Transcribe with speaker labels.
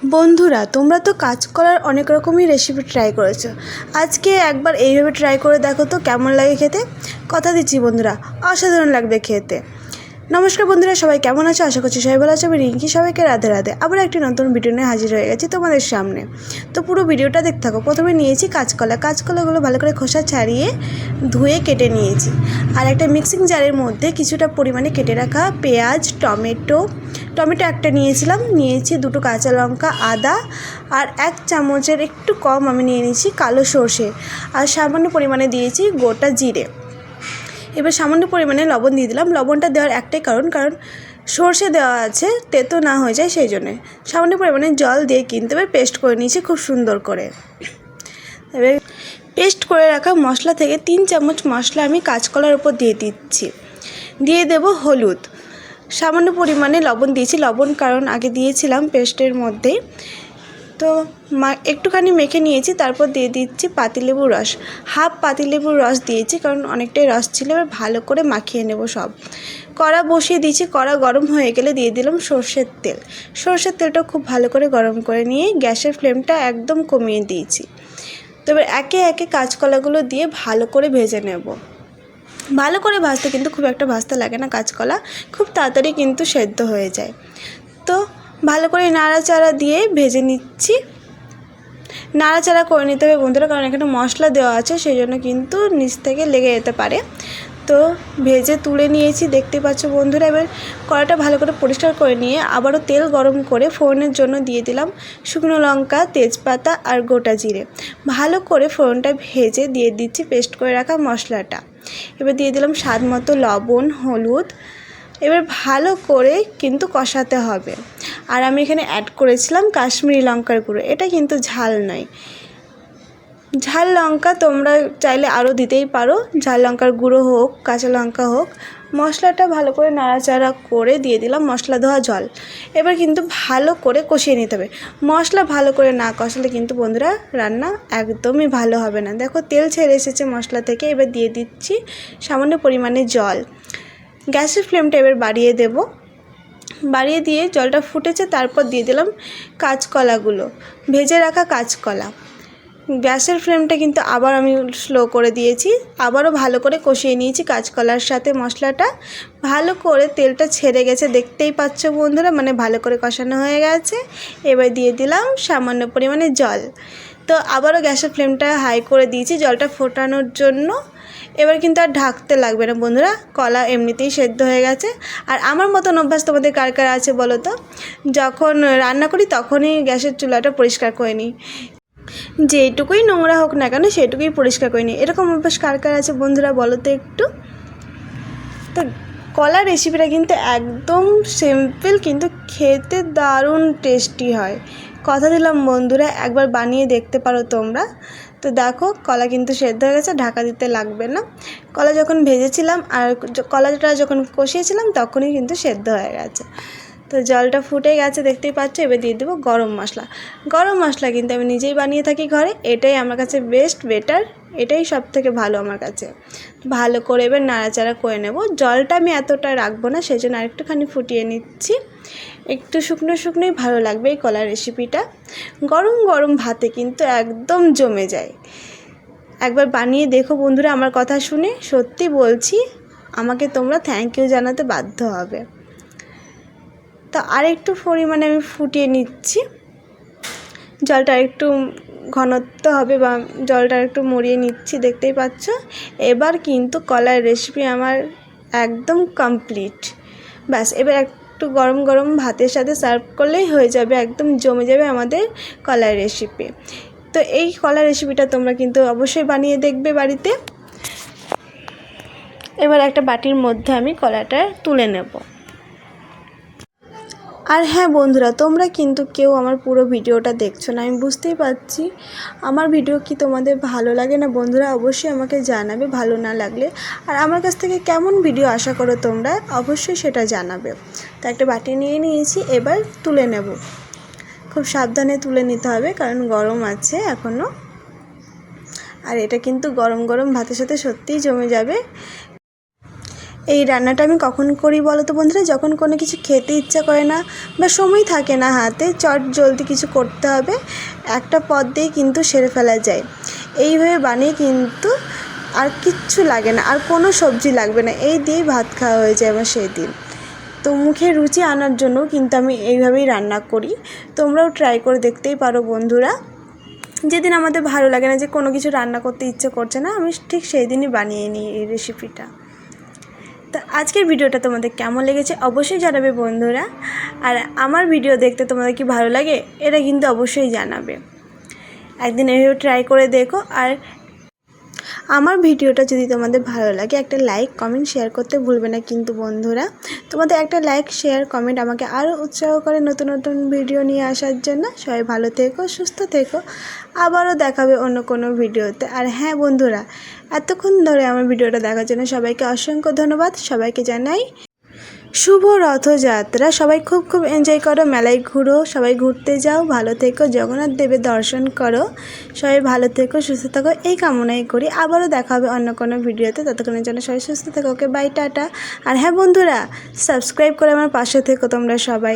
Speaker 1: বন্ধুরা, তোমরা তো কাঁচকলার অনেক রকমই রেসিপি ট্রাই করেছো। আজকে একবার এইভাবে ট্রাই করে দেখো তো কেমন লাগে খেতে। কথা দিচ্ছি বন্ধুরা, অসাধারণ লাগবে খেতে। নমস্কার বন্ধুরা, সবাই কেমন আছো? আশা করছি সবাই ভালো আছো। আমি রিঙ্কি, সবাইকে রাধে রাধে। আবার একটি নতুন ভিডিও নিয়ে হাজির হয়ে গেছি তোমাদের সামনে। তো পুরো ভিডিওটা দেখতে থাকো। প্রথমে নিয়েছি কাঁচকলাগুলো ভালো করে খোসা ছাড়িয়ে ধুয়ে কেটে নিয়েছি। আর একটা মিক্সিং জারের মধ্যে কিছুটা পরিমাণে কেটে রাখা পেঁয়াজ, টমেটো একটা নিয়েছি দুটো কাঁচা লঙ্কা, আদা আর 1 চামচের একটু কম আমি নিয়ে নিয়েছি কালো সর্ষে, আর সামান্য পরিমাণে দিয়েছি গোটা জিরে। এবার সামান্য পরিমাণে লবণ দিয়ে দিলাম। লবণটা দেওয়ার একটাই কারণ সর্ষে দেওয়া আছে, তেতো না হয়ে যায় সেই জন্যে। সামান্য পরিমাণে জল দিয়ে কিন্তু এবার পেস্ট করে নিয়েছি খুব সুন্দর করে। এবার পেস্ট করে রাখা মশলা থেকে 3 চামচ মশলা আমি কাঁচকলার উপর দিয়ে দিচ্ছি। দিয়ে দেব হলুদ, সামান্য পরিমাণে লবণ দিয়েছি। লবণ কারণ আগে দিয়েছিলাম পেস্টের মধ্যেই, তো একটুখানি মেখে নিয়েছি। তারপর দিয়ে দিচ্ছি পাতিলেবুর রস, হাফ পাতিলেবুর রস দিয়েছি কারণ অনেকটাই রস ছিল। এবার ভালো করে মাখিয়ে নেব সব। কড়া বসিয়ে দিয়েছি, কড়া গরম হয়ে গেলে দিয়ে দিলাম সর্ষের তেল। সর্ষের তেলটা খুব ভালো করে গরম করে নিয়ে গ্যাসের ফ্লেমটা একদম কমিয়ে দিয়েছি। তো এবার একে একে কাঁচকলাগুলো দিয়ে ভালো করে ভেজে নেব। ভালো করে ভাজতে কিন্তু খুব একটা ভাজতে লাগে না, কাঁচকলা খুব তাড়াতাড়ি কিন্তু সেদ্ধ হয়ে যায়। তো ভালো করে নাড়াচাড়া দিয়ে ভেজে নিচ্ছি। নাড়াচাড়া করে নিতে হবে বন্ধুরা, কারণ এখানে মশলা দেওয়া আছে, সেই জন্য কিন্তু নিচ থেকে লেগে যেতে পারে। তো ভেজে তুলে নিয়েছি, দেখতে পাচ্ছ বন্ধুরা। এবার কড়াটা ভালো করে পরিষ্কার করে নিয়ে আবারও তেল গরম করে ফোড়নের জন্য দিয়ে দিলাম শুকনো লঙ্কা, তেজপাতা আর গোটা জিরে। ভালো করে ফোড়নটা ভেজে দিয়ে দিচ্ছি পেস্ট করে রাখা মশলাটা। এবার দিয়ে দিলাম স্বাদ মতো লবণ, হলুদ। এবার ভালো করে কিন্তু কষাতে হবে। আর আমি এখানে অ্যাড করেছিলাম কাশ্মীরি লঙ্কার গুঁড়ো, এটা কিন্তু ঝাল নয়। ঝাল লঙ্কা তোমরা চাইলে আরও দিতেই পারো, ঝাল লঙ্কার গুঁড়ো হোক, কাঁচা লঙ্কা হোক। মশলাটা ভালো করে নাড়াচাড়া করে দিয়ে দিলাম মশলা ধোয়া জল। এবার কিন্তু ভালো করে কষিয়ে নিতে হবে। মশলা ভালো করে না কষালে কিন্তু বন্ধুরা রান্না একদমই ভালো হবে না। দেখো তেল ছেড়ে এসেছে মশলা থেকে। এবার দিয়ে দিচ্ছি সামান্য পরিমাণে জল। গ্যাসের ফ্লেমটা এবার বাড়িয়ে দেব। বাড়িয়ে দিয়ে জলটা ফুটেছে, তারপর দিয়ে দিলাম কাঁচকলাগুলো, ভেজে রাখা কাঁচকলা। গ্যাসের ফ্লেমটা কিন্তু আবার আমি স্লো করে দিয়েছি। আবারও ভালো করে কষিয়ে নিয়েছি কাঁচকলার সাথে মশলাটা। ভালো করে তেলটা ছেড়ে গেছে, দেখতেই পাচ্ছ বন্ধুরা, মানে ভালো করে কষানো হয়ে গেছে। এবার দিয়ে দিলাম সামান্য পরিমাণে জল। তো আবারও গ্যাসের ফ্লেমটা হাই করে দিয়েছি জলটা ফোটানোর জন্য। এবার কিন্তু আর ঢাকতে লাগবে না বন্ধুরা, কলা এমনিতেই সেদ্ধ হয়ে গেছে। আর আমার মতন অভ্যাস তোমাদের কার কার আছে বলো তো? যখন রান্না করি তখনই গ্যাসের চুলাটা পরিষ্কার করে নিই, যেটুকুই নোংরা হোক না কেন সেটুকুই পরিষ্কার করে নিই। এরকম অভ্যাস কার কার আছে বন্ধুরা বলো তো একটু। তো কলার রেসিপিটা কিন্তু একদম সিম্পল, কিন্তু খেতে দারুণ টেস্টি হয়। কথা দিলাম বন্ধুরা, একবার বানিয়ে দেখতে পারো তোমরা। তো দেখো কলা কিন্তু সেদ্ধ হয়ে গেছে, ঢাকা দিতে লাগবে না। কলা যখন ভেজেছিলাম আর কলাটা যখন কষিয়েছিলাম তখনই কিন্তু সেদ্ধ হয়ে গেছে। তো জলটা ফুটে গেছে, দেখতেই পাচ্ছ। এবার দিয়ে দেবো গরম মশলা। গরম মশলা কিন্তু আমি নিজেই বানিয়ে থাকি ঘরে, এটাই আমার কাছে বেটার, এটাই সব থেকে ভালো আমার কাছে। ভালো করে এবার নাড়াচাড়া করে নেব। জলটা আমি এতটা রাখবো না, সেই জন্য আরেকটুখানি ফুটিয়ে নিচ্ছি। একটু শুকনোই ভালো লাগবে এই কলার রেসিপিটা। গরম গরম ভাতে কিন্তু একদম জমে যায়। একবার বানিয়ে দেখো বন্ধুরা, আমার কথা শুনে সত্যি বলছি আমাকে তোমরা থ্যাংক ইউ জানাতে বাধ্য হবে। তো আরেকটু পরিমাণে আমি ফুটিয়ে নিচ্ছি। জলটা একটু ঘনত্ব হবে বা জলটা একটু মরিয়ে নিচ্ছি, দেখতেই পাচ্ছ। এবার কিন্তু কলার রেসিপি আমার একদম কমপ্লিট। ব্যাস, এবার একটু গরম গরম ভাতের সাথে সার্ভ করলেই হয়ে যাবে, একদম জমে যাবে আমাদের কলার রেসিপি। তো এই কলার রেসিপিটা তোমরা কিন্তু অবশ্যই বানিয়ে দেখবে বাড়িতে। এবার একটা বাটির মধ্যে আমি কলাটা তুলে নেব। আর হ্যাঁ বন্ধুরা, তোমরা কিন্তু কেউ আমার পুরো ভিডিওটা দেখছো না, আমি বুঝতেই পারছি। আমার ভিডিও কি তোমাদের ভালো লাগে না বন্ধুরা? অবশ্যই আমাকে জানাবে ভালো না লাগলে। আর আমার কাছ থেকে কেমন ভিডিও আশা করো তোমরা, অবশ্যই সেটা জানাবে। তো একটা বাটি নিয়ে নিয়েছি, এবার তুলে নেব। খুব সাবধানে তুলে নিতে হবে কারণ গরম আছে এখনও। আর এটা কিন্তু গরম গরম ভাতের সাথে সত্যিই জমে যাবে। এই রান্নাটা আমি কখন করি বলো তো বন্ধুরা, যখন কোনো কিছু খেতে ইচ্ছা করে না বা সময় থাকে না হাতে, চট জলদি কিছু করতে হবে, একটা পদ দিয়েই কিন্তু সেরে ফেলা যায়। এইভাবে বানিয়ে কিন্তু আর কিচ্ছু লাগে না, আর কোনো সবজি লাগবে না, এই দিয়েই ভাত খাওয়া হয়ে যায় আমার সেই দিন। তো মুখে রুচি আনার জন্য কিন্তু আমি এইভাবেই রান্না করি, তোমরাও ট্রাই করে দেখতেই পারো বন্ধুরা। যেদিন আমাদের ভালো লাগে না, যে কোনো কিছু রান্না করতে ইচ্ছে করছে না, আমি ঠিক সেই দিনই বানিয়ে নিই এই রেসিপিটা। তো আজকের ভিডিওটা তোমাদের কেমন লেগেছে অবশ্যই জানাবে বন্ধুরা, আর আমার ভিডিও দেখতে তোমাদের কি ভালো লাগে এটা কিন্তু অবশ্যই জানাবে। একদিন এভাবে ট্রাই করে দেখো, আর আমার ভিডিওটা যদি তোমাদের ভালো লাগে একটা লাইক কমেন্ট শেয়ার করতে ভুলবে না কিন্তু বন্ধুরা। তোমাদের একটা লাইক শেয়ার কমেন্ট আমাকে আরও উৎসাহ করে নতুন নতুন ভিডিও নিয়ে আসার জন্য। সবাই ভালো থেকো, সুস্থ থেকো, আবারও দেখাবে অন্য কোনো ভিডিওতে। আর হ্যাঁ বন্ধুরা, এতক্ষণ ধরে আমার ভিডিওটা দেখার জন্য সবাইকে অসংখ্য ধন্যবাদ। সবাইকে জানাই শুভ রথযাত্রা। সবাই খুব খুব এনজয় করো, মেলায় ঘুরো, সবাই ঘুরতে যাও, ভালো থেকো, জগন্নাথ দেবের দর্শন করো, সবাই ভালো থেকো, সুস্থ থাকো, এই কামনাই করি। আবারও দেখা হবে অন্য কোনো ভিডিওতে, ততক্ষণের জন্য সবাই সুস্থ থেকো। Okay bye, tata. আর হ্যাঁ বন্ধুরা, সাবস্ক্রাইব করে আমার পাশে থেকো তোমরা সবাই।